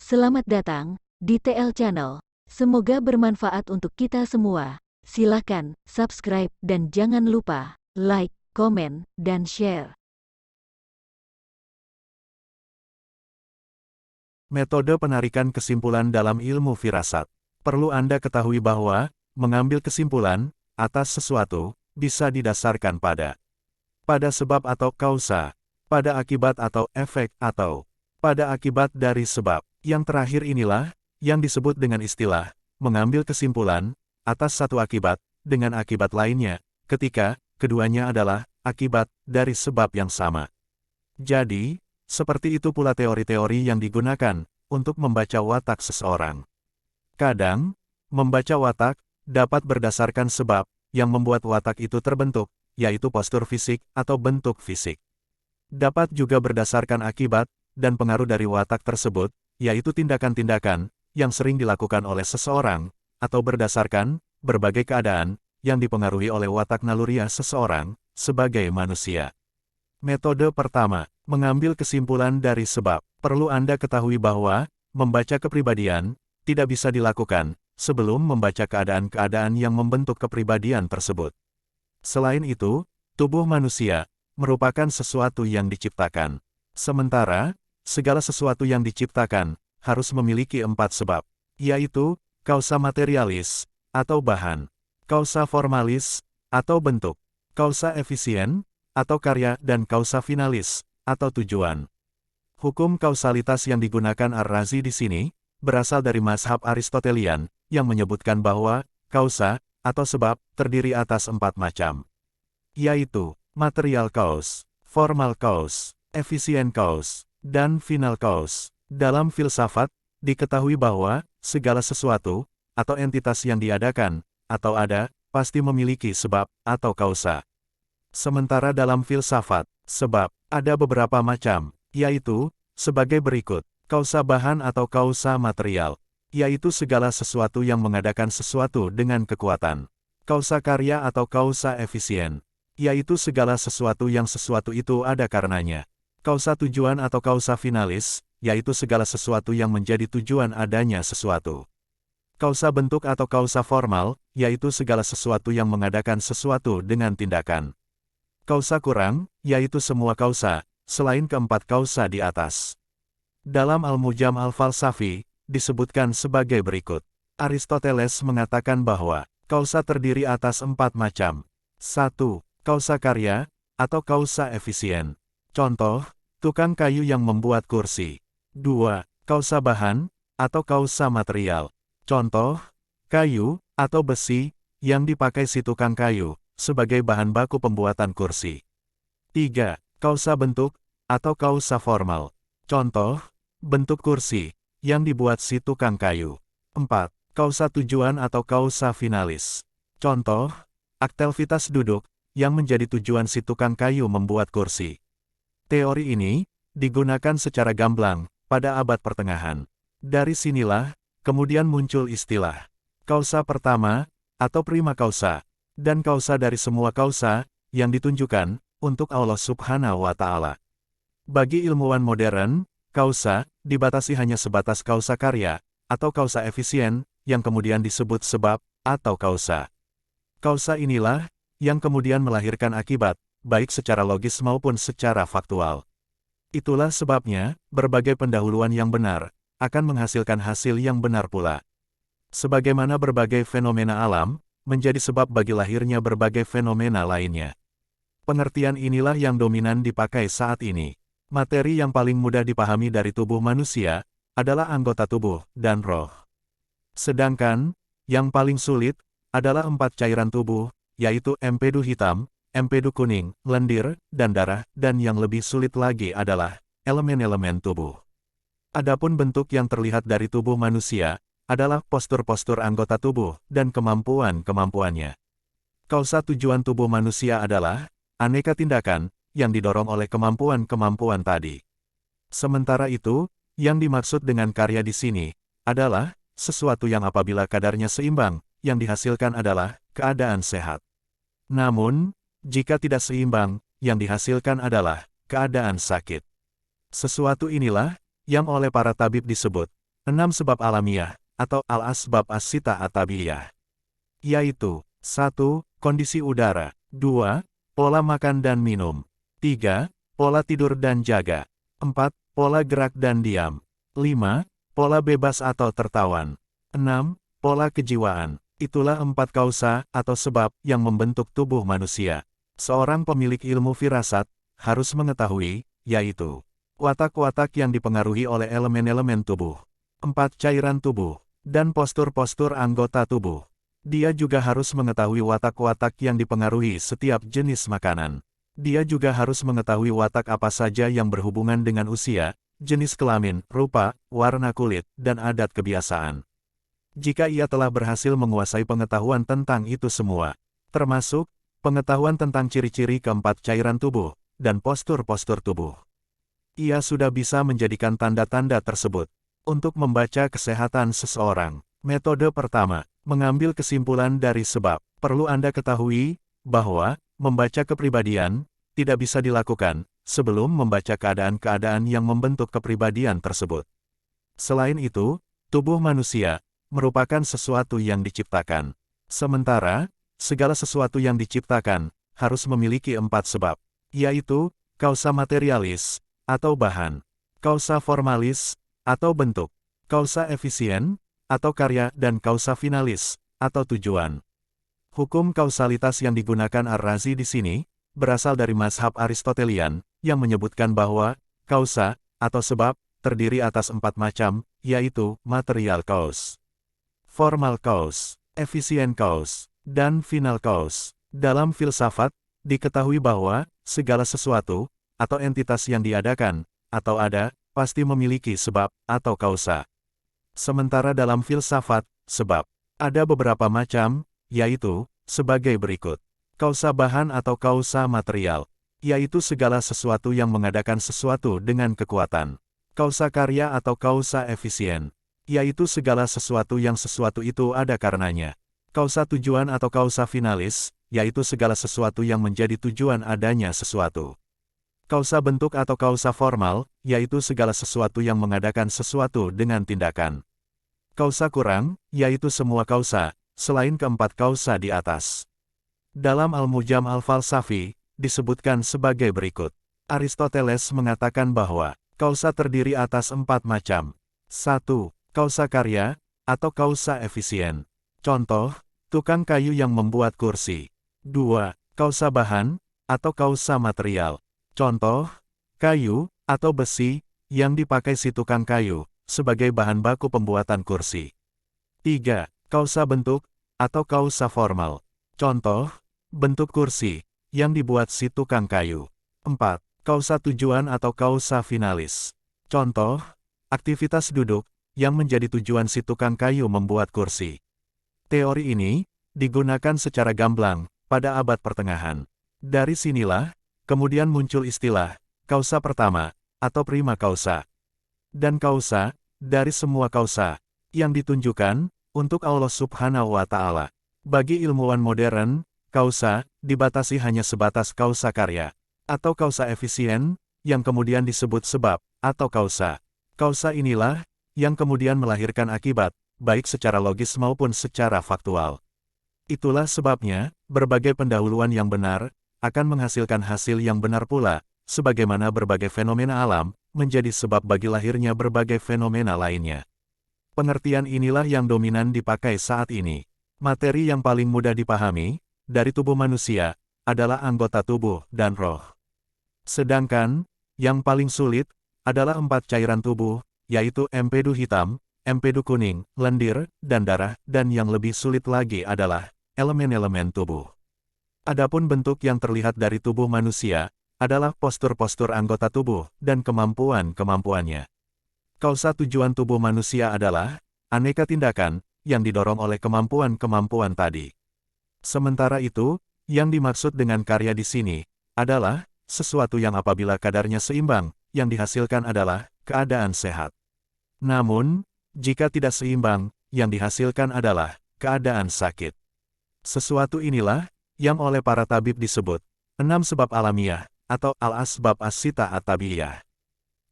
Selamat datang di TL Channel. Semoga bermanfaat untuk kita semua. Silakan subscribe dan jangan lupa like, komen, dan share. Metode penarikan kesimpulan dalam ilmu firasat. Perlu Anda ketahui bahwa mengambil kesimpulan atas sesuatu bisa didasarkan pada sebab atau kausa, pada akibat atau efek, atau pada akibat dari sebab. Yang terakhir inilah yang disebut dengan istilah mengambil kesimpulan atas satu akibat dengan akibat lainnya, ketika keduanya adalah akibat dari sebab yang sama. Jadi, seperti itu pula teori-teori yang digunakan untuk membaca watak seseorang. Kadang, membaca watak dapat berdasarkan sebab yang membuat watak itu terbentuk, yaitu postur fisik atau bentuk fisik. Dapat juga berdasarkan akibat dan pengaruh dari watak tersebut, yaitu tindakan-tindakan yang sering dilakukan oleh seseorang, atau berdasarkan berbagai keadaan yang dipengaruhi oleh watak naluriah seseorang sebagai manusia. Metode pertama, mengambil kesimpulan dari sebab. Perlu Anda ketahui bahwa membaca kepribadian tidak bisa dilakukan sebelum membaca keadaan-keadaan yang membentuk kepribadian tersebut. Selain itu, tubuh manusia merupakan sesuatu yang diciptakan. Sementara, segala sesuatu yang diciptakan harus memiliki 4 sebab, yaitu kausa materialis atau bahan, kausa formalis atau bentuk, kausa efisien atau karya, dan kausa finalis atau tujuan. Hukum kausalitas yang digunakan Ar-Razi di sini berasal dari mazhab Aristotelian yang menyebutkan bahwa kausa atau sebab terdiri atas 4 macam, yaitu material cause, formal cause, efficient cause, dan final cause. Dalam filsafat, diketahui bahwa segala sesuatu atau entitas yang diadakan atau ada pasti memiliki sebab atau kausa. Sementara dalam filsafat, sebab ada beberapa macam, yaitu sebagai berikut: kausa bahan atau kausa material, yaitu segala sesuatu yang mengadakan sesuatu dengan kekuatan; kausa karya atau kausa efisien, yaitu segala sesuatu yang sesuatu itu ada karenanya; kausa tujuan atau kausa finalis, yaitu segala sesuatu yang menjadi tujuan adanya sesuatu; kausa bentuk atau kausa formal, yaitu segala sesuatu yang mengadakan sesuatu dengan tindakan; kausa kurang, yaitu semua kausa, selain keempat kausa di atas. Dalam Al-Mujam Al-Falsafi, disebutkan sebagai berikut. Aristoteles mengatakan bahwa kausa terdiri atas 4 macam. 1. Kausa karya, atau kausa efisien. Contoh, tukang kayu yang membuat kursi. 2. Kausa bahan, atau kausa material. Contoh, kayu, atau besi, yang dipakai si tukang kayu, sebagai bahan baku pembuatan kursi. 3. Kausa bentuk, atau kausa formal. Contoh, bentuk kursi, yang dibuat si tukang kayu. 4. Kausa tujuan atau kausa finalis. Contoh, aktivitas duduk, yang menjadi tujuan si tukang kayu membuat kursi. Teori ini digunakan secara gamblang pada abad pertengahan. Dari sinilah kemudian muncul istilah kausa pertama atau prima kausa, dan kausa dari semua kausa yang ditunjukkan untuk Allah Subhanahu wa Ta'ala. Bagi ilmuwan modern, kausa dibatasi hanya sebatas kausa karya atau kausa efisien yang kemudian disebut sebab atau kausa. Kausa inilah yang kemudian melahirkan akibat, baik secara logis maupun secara faktual. Itulah sebabnya, berbagai pendahuluan yang benar akan menghasilkan hasil yang benar pula. Sebagaimana berbagai fenomena alam menjadi sebab bagi lahirnya berbagai fenomena lainnya. Pengertian inilah yang dominan dipakai saat ini. Materi yang paling mudah dipahami dari tubuh manusia adalah anggota tubuh dan roh. Sedangkan, yang paling sulit adalah 4 cairan tubuh, yaitu empedu hitam, empedu kuning, lendir, dan darah, dan yang lebih sulit lagi adalah elemen-elemen tubuh. Adapun bentuk yang terlihat dari tubuh manusia adalah postur-postur anggota tubuh dan kemampuan-kemampuannya. Kausa tujuan tubuh manusia adalah aneka tindakan yang didorong oleh kemampuan-kemampuan tadi. Sementara itu, yang dimaksud dengan karya di sini adalah sesuatu yang apabila kadarnya seimbang, yang dihasilkan adalah keadaan sehat. Namun, jika tidak seimbang, yang dihasilkan adalah keadaan sakit. Sesuatu inilah yang oleh para tabib disebut 6 sebab alamiah, atau al-asbab as-sita at-tabi'iyah. Yaitu, 1. Kondisi udara. 2. Pola makan dan minum. 3. Pola tidur dan jaga. 4. Pola gerak dan diam. 5. Pola bebas atau tertawan. 6. Pola kejiwaan. Itulah 4 kausa atau sebab yang membentuk tubuh manusia. Seorang pemilik ilmu firasat harus mengetahui, yaitu watak-watak yang dipengaruhi oleh elemen-elemen tubuh, 4 cairan tubuh, dan postur-postur anggota tubuh. Dia juga harus mengetahui watak-watak yang dipengaruhi setiap jenis makanan. Dia juga harus mengetahui watak apa saja yang berhubungan dengan usia, jenis kelamin, rupa, warna kulit, dan adat kebiasaan. Jika ia telah berhasil menguasai pengetahuan tentang itu semua, termasuk pengetahuan tentang ciri-ciri keempat cairan tubuh, dan postur-postur tubuh, ia sudah bisa menjadikan tanda-tanda tersebut untuk membaca kesehatan seseorang. Metode pertama, mengambil kesimpulan dari sebab. Perlu Anda ketahui bahwa membaca kepribadian tidak bisa dilakukan sebelum membaca keadaan-keadaan yang membentuk kepribadian tersebut. Selain itu, tubuh manusia merupakan sesuatu yang diciptakan. Sementara, segala sesuatu yang diciptakan harus memiliki 4 sebab, yaitu kausa materialis, atau bahan, kausa formalis, atau bentuk, kausa efisien, atau karya, dan kausa finalis, atau tujuan. Hukum kausalitas yang digunakan Ar-Razi di sini berasal dari mazhab Aristotelian, yang menyebutkan bahwa kausa, atau sebab, terdiri atas 4 macam, yaitu material cause, formal cause, efficient cause, dan final cause. Dalam filsafat, diketahui bahwa segala sesuatu, atau entitas yang diadakan, atau ada, pasti memiliki sebab, atau kausa. Sementara dalam filsafat, sebab ada beberapa macam, yaitu sebagai berikut. Kausa bahan atau kausa material, yaitu segala sesuatu yang mengadakan sesuatu dengan kekuatan. Kausa karya atau kausa efisien, yaitu segala sesuatu yang sesuatu itu ada karenanya. Kausa tujuan atau kausa finalis, yaitu segala sesuatu yang menjadi tujuan adanya sesuatu. Kausa bentuk atau kausa formal, yaitu segala sesuatu yang mengadakan sesuatu dengan tindakan. Kausa kurang, yaitu semua kausa, selain keempat kausa di atas. Dalam Al-Mujam Al-Falsafi, disebutkan sebagai berikut. Aristoteles mengatakan bahwa kausa terdiri atas 4 macam. 1. Kausa karya, atau kausa efisien. Contoh, tukang kayu yang membuat kursi. 2. Kausa bahan, atau kausa material. Contoh, kayu, atau besi, yang dipakai si tukang kayu, sebagai bahan baku pembuatan kursi. 3. Kausa bentuk, atau kausa formal. Contoh, bentuk kursi, yang dibuat si tukang kayu. 4. Kausa tujuan atau kausa finalis. Contoh, aktivitas duduk, yang menjadi tujuan si tukang kayu membuat kursi. Teori ini digunakan secara gamblang pada abad pertengahan. Dari sinilah, kemudian muncul istilah kausa pertama, atau prima kausa. Dan kausa, dari semua kausa, yang ditunjukkan untuk Allah Subhanahu wa Ta'ala. Bagi ilmuwan modern, kausa dibatasi hanya sebatas kausa karya, atau kausa efisien, yang kemudian disebut sebab, atau kausa. Kausa inilah yang kemudian melahirkan akibat, baik secara logis maupun secara faktual. Itulah sebabnya, berbagai pendahuluan yang benar akan menghasilkan hasil yang benar pula, sebagaimana berbagai fenomena alam menjadi sebab bagi lahirnya berbagai fenomena lainnya. Pengertian inilah yang dominan dipakai saat ini. Materi yang paling mudah dipahami dari tubuh manusia adalah anggota tubuh dan roh. Sedangkan, yang paling sulit adalah 4 cairan tubuh, yaitu empedu hitam, empedu kuning, lendir, dan darah, dan yang lebih sulit lagi adalah elemen-elemen tubuh. Adapun bentuk yang terlihat dari tubuh manusia adalah postur-postur anggota tubuh dan kemampuan-kemampuannya. Kausa tujuan tubuh manusia adalah aneka tindakan yang didorong oleh kemampuan-kemampuan tadi. Sementara itu, yang dimaksud dengan karya di sini adalah sesuatu yang apabila kadarnya seimbang, yang dihasilkan adalah keadaan sehat. Namun, jika tidak seimbang, yang dihasilkan adalah keadaan sakit. Sesuatu inilah yang oleh para tabib disebut 6 sebab alamiah, atau al-asbab as-sita at-tabi'iyah.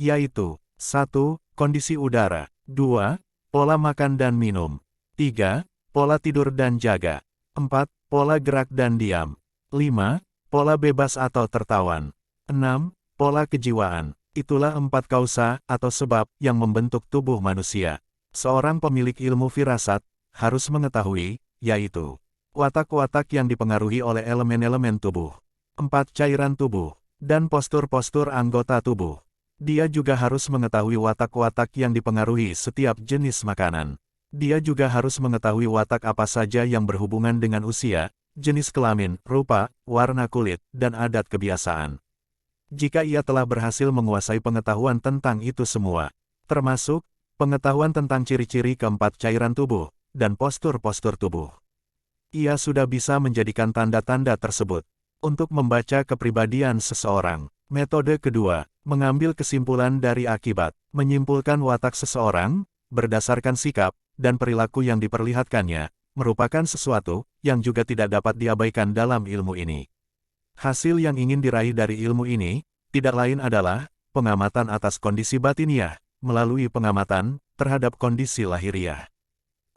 Yaitu, 1. Kondisi udara. 2. Pola makan dan minum. 3. Pola tidur dan jaga. 4. Pola gerak dan diam. 5. Pola bebas atau tertawan. 6. Pola kejiwaan. Itulah 4 kausa atau sebab yang membentuk tubuh manusia. Seorang pemilik ilmu firasat harus mengetahui, yaitu watak-watak yang dipengaruhi oleh elemen-elemen tubuh, 4 cairan tubuh, dan postur-postur anggota tubuh. Dia juga harus mengetahui watak-watak yang dipengaruhi setiap jenis makanan. Dia juga harus mengetahui watak apa saja yang berhubungan dengan usia, jenis kelamin, rupa, warna kulit, dan adat kebiasaan. Jika ia telah berhasil menguasai pengetahuan tentang itu semua, termasuk pengetahuan tentang ciri-ciri keempat cairan tubuh, dan postur-postur tubuh, ia sudah bisa menjadikan tanda-tanda tersebut untuk membaca kepribadian seseorang. Metode kedua, mengambil kesimpulan dari akibat, menyimpulkan watak seseorang, berdasarkan sikap, dan perilaku yang diperlihatkannya, merupakan sesuatu yang juga tidak dapat diabaikan dalam ilmu ini. Hasil yang ingin diraih dari ilmu ini, tidak lain adalah pengamatan atas kondisi batiniah, melalui pengamatan terhadap kondisi lahiriah.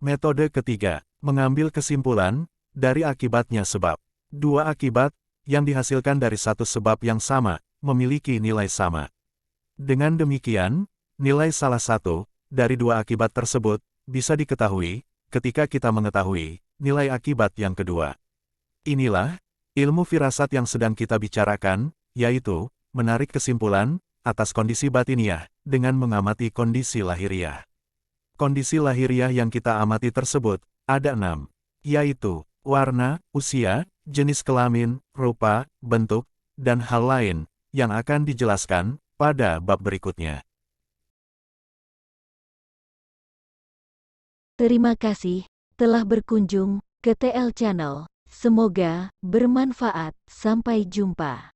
Metode ketiga, mengambil kesimpulan dari akibatnya sebab. Dua akibat yang dihasilkan dari satu sebab yang sama, memiliki nilai sama. Dengan demikian, nilai salah satu dari dua akibat tersebut bisa diketahui ketika kita mengetahui nilai akibat yang kedua. Inilah ilmu firasat yang sedang kita bicarakan, yaitu menarik kesimpulan atas kondisi batiniah dengan mengamati kondisi lahiriah. Kondisi lahiriah yang kita amati tersebut ada 6, yaitu warna, usia, jenis kelamin, rupa, bentuk, dan hal lain yang akan dijelaskan pada bab berikutnya. Terima kasih telah berkunjung ke TL Channel. Semoga bermanfaat. Sampai jumpa.